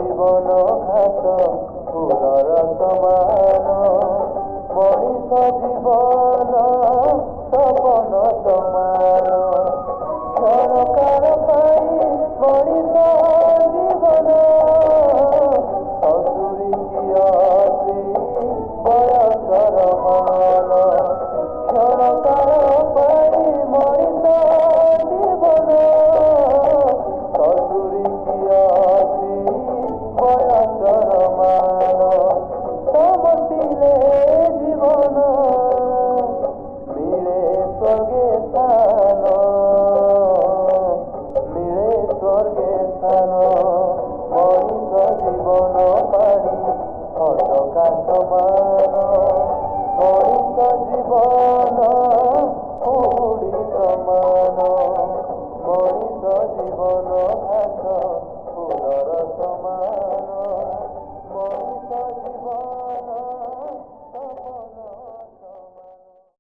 ଜୀବନ ଘାସ ଫୁଲର ସମାନ ମଣିଷ ଜୀବନ ସପନ ସମାନ କ୍ଷଣକାଳ ପାଇଁ ମଣିଷ ଜୀବନ ଅସୁରୀ କି ଅତି ବୟସର ମାନ କ୍ଷଣକାଳ ପାଇଁ ମଣିଷ ଜୀବନ ଅସୁରୀ କି ଅତି ବୟସର ମାନ ସମସ୍ତିରେ ଜୀବନ ମିଳେ ସ୍ୱର୍গে ସ୍ଥାନ ମିଳେ ସ୍ୱର୍গে ସ୍ଥାନ ମଣିଷ ଜୀବନ ପାଣି ଫଟକା ସମାନ ମଣିଷ ଜୀବନ କୁହୁଡ଼ି ସମାନ ମଣିଷ ଜୀବନ ଘାସ ଫୁଲର ସମାନ।